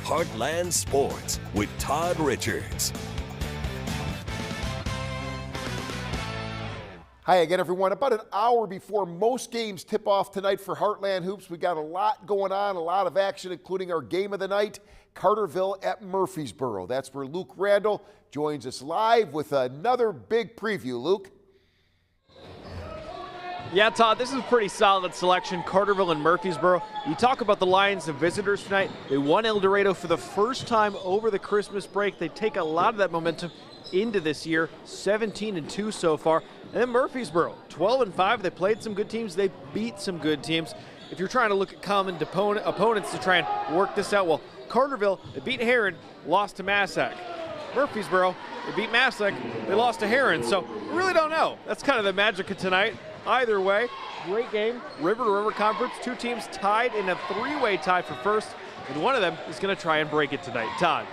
Heartland Sports with Todd Richards. Hi again, everyone. About an hour before most games tip off tonight for Heartland Hoops, we got a lot going on, a lot of action, including our game of the night, Carterville at Murfreesboro. That's where Luke Randall joins us live with another big preview. Luke? Yeah, Todd, this is a pretty solid selection, Carterville and Murfreesboro. You talk about the Lions, the visitors tonight. They won El Dorado for the first time over the Christmas break. They take a lot of that momentum into this year, 17-2 so far. And then Murfreesboro, 12-5. They played some good teams. They beat some good teams. If you're trying to look at common opponents to try and work this out, well, Carterville, they beat Heron, lost to Massac. Murfreesboro, they beat Massac, they lost to Heron. So we really don't know. That's kind of the magic of tonight. Either way, great game, river to river conference. Two teams tied in a three-way tie for first, and one of them is going to try and break it tonight. Todd.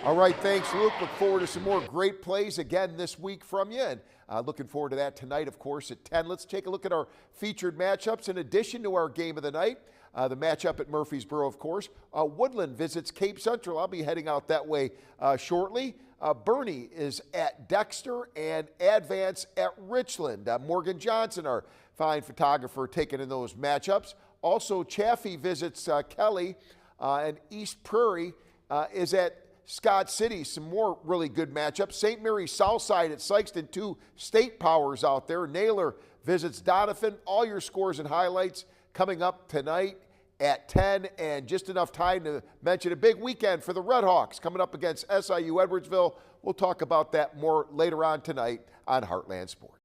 All right, thanks, Luke. Look forward to some more great plays again this week from you. And looking forward to that tonight, of course, at 10. Let's take a look at our featured matchups in addition to our game of the night. The matchup at Murfreesboro, of course. Woodland visits Cape Central. I'll be heading out that way shortly. Bernie is at Dexter and Advance at Richland. Morgan Johnson, our fine photographer, taking in those matchups. Also, Chaffee visits Kelly, and East Prairie is at Scott City. Some more really good matchups. St. Mary's Southside at Sykeston, two state powers out there. Naylor visits Donovan. All your scores and highlights coming up tonight at 10, and just enough time to mention a big weekend for the Red Hawks coming up against SIU Edwardsville. We'll talk about that more later on tonight on Heartland Sports.